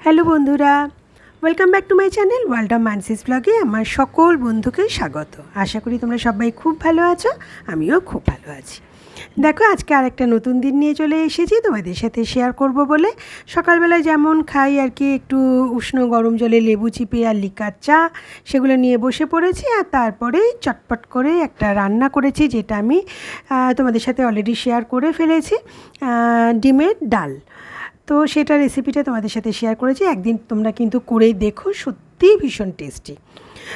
Hello বন্ধুরা, welcome back to my channel world of মানসিস ব্লগে আমার সকল বন্ধুকে স্বাগত। আশা করি তোমরা সবাই খুব ভালো আছো, আমিও খুব ভালো আছি। দেখো, আজকে আরেকটা নতুন দিন নিয়ে চলে এসেছি তোমাদের সাথে শেয়ার করব বলে। সকালবেলায় যেমন খাই আর কি, একটু উষ্ণ গরম জলে লেবু চিপে আর লিকার চা, সেগুলো নিয়ে বসে পড়েছি। আর তারপরেই চটপট করে একটা রান্না করেছি, যেটা আমি তোমাদের সাথে অলরেডি শেয়ার করে ফেলেছি, ডিমের ডাল। তো সেটা রেসিপিটা তোমাদের সাথে শেয়ার করেছি, একদিন তোমরা কিন্তু করেই দেখো, সত্যিই ভীষণ টেস্টি।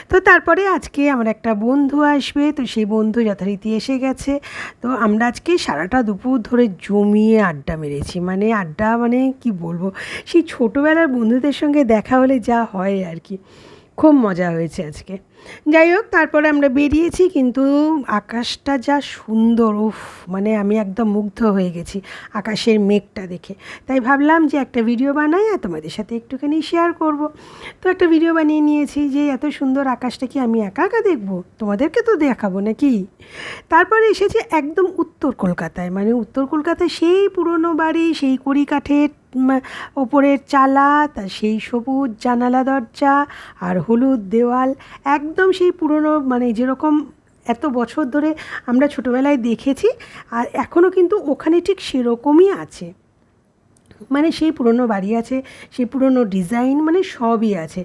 তো তারপরে আজকে আমার একটা বন্ধু আসবে, তো সেই বন্ধু যথারীতি এসে গেছে। তো আমরা আজকে সারাটা দুপুর ধরে জমিয়ে আড্ডা মেরেছি, আড্ডা কি বলবো, সেই ছোটোবেলার বন্ধুদের সঙ্গে দেখা হলে যা হয় আর কি, খুব মজা হয়েছে আজকে। যাই হোক, তারপরে আমরা বেরিয়েছি, কিন্তু আকাশটা যা সুন্দর, উফ, আমি একদম মুগ্ধ হয়ে গেছি আকাশের মেঘটা দেখে। তাই ভাবলাম যে একটা ভিডিও বানাই আর তোমাদের সাথে একটুখানি শেয়ার করব। তো একটা ভিডিও বানিয়ে নিয়েছি যে এত সুন্দর আকাশটা কি আমি একা একা দেখবো, তোমাদেরকে তো দেখাবো নাকি। তারপরে এসেছে একদম উত্তর কলকাতায়, উত্তর কলকাতায় সেই পুরনো বাড়ি, সেই কড়িকাঠের ওপরের চালা, তা সেই সবুজ জানালা দরজা আর হলুদ দেওয়াল, একদম সেই পুরনো, যেরকম এত বছর ধরে আমরা ছোটোবেলায় দেখেছি, আর এখনও কিন্তু ওখানে ঠিক সেরকমই আছে। সেই পুরনো বাড়ি আছে, সেই পুরনো ডিজাইন, সবই আছে।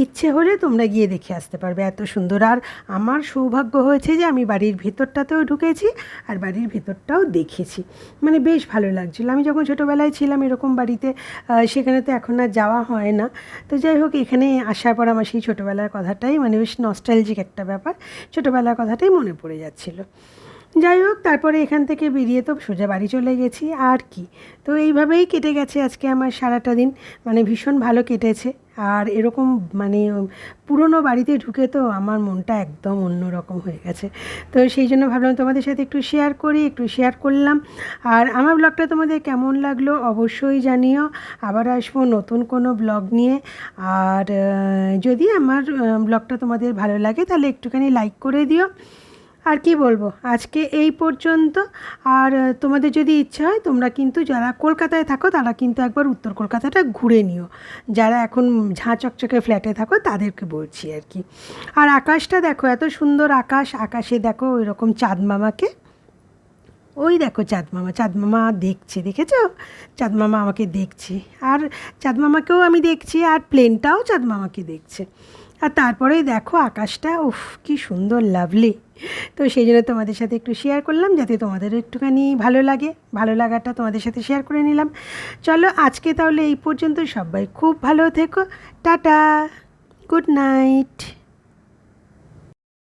ইচ্ছে হলে তোমরা গিয়ে দেখে আসতে পারবে, এত সুন্দর। আর আমার সৌভাগ্য হয়েছে যে আমি বাড়ির ভেতরটাতেও ঢুকেছি আর বাড়ির ভেতরটাও দেখেছি, বেশ ভালো লাগছিলো। আমি যখন ছোটোবেলায় ছিলাম এরকম বাড়িতে, সেখানে তো এখন আর যাওয়া হয় না। তো যাই হোক, এখানে আসার পর আমার সেই ছোটোবেলার কথাটাই বেশ নস্টালজিক একটা ব্যাপার, ছোটোবেলার কথাটাই মনে পড়ে যাচ্ছিলো। যাই হোক, তারপরে এখান থেকে বেরিয়ে তো সোজা বাড়ি চলে গেছি আর কি। তো এইভাবেই কেটে গেছে আজকে আমার সারাটা দিন, ভীষণ ভালো কেটেছে। আর এরকম পুরনো বাড়িতে ঢুকে তো আমার মনটা একদম অন্যরকম হয়ে গেছে। তো সেই জন্য ভাবলাম তোমাদের সাথে একটু শেয়ার করি, একটু শেয়ার করলাম। আর আমার ব্লগটা তোমাদের কেমন লাগলো অবশ্যই জানিও। আবার আসবো নতুন কোনো ব্লগ নিয়ে। আর যদি আমার ব্লগটা তোমাদের ভালো লাগে তাহলে একটুখানি লাইক করে দিও। আর কি বলবো, আজকে এই পর্যন্ত। আর তোমাদের যদি ইচ্ছা হয়, তোমরা কিন্তু যারা কলকাতায় থাকো তারা কিন্তু একবার উত্তর কলকাতাটা ঘুরে নিও, যারা এখন ঝাঁ চকচকে ফ্ল্যাটে থাকো তাদেরকে বলছি আর কি। আর আকাশটা দেখো, এত সুন্দর আকাশ, আকাশে দেখো ওই রকম চাঁদ মামাকে, ওই দেখো চাঁদ মামা দেখছে, দেখেছো? চাঁদ মামা আমাকে দেখছে, আর চাঁদ মামাকেও আমি দেখছি, আর প্লেনটাও চাঁদ মামাকে দেখছে। আর তারপরেই দেখো আকাশটা, উফ, কি সুন্দর, লাভলি। তো সেই জন্য তোমাদের সাথে একটু শেয়ার করলাম, যাতে তোমাদেরও একটুখানি ভালো লাগে, ভালো লাগাটা তোমাদের সাথে শেয়ার করে নিলাম। চলো আজকে তাহলে এই পর্যন্ত, সবাই খুব ভালো থেকো, টাটা, গুড নাইট।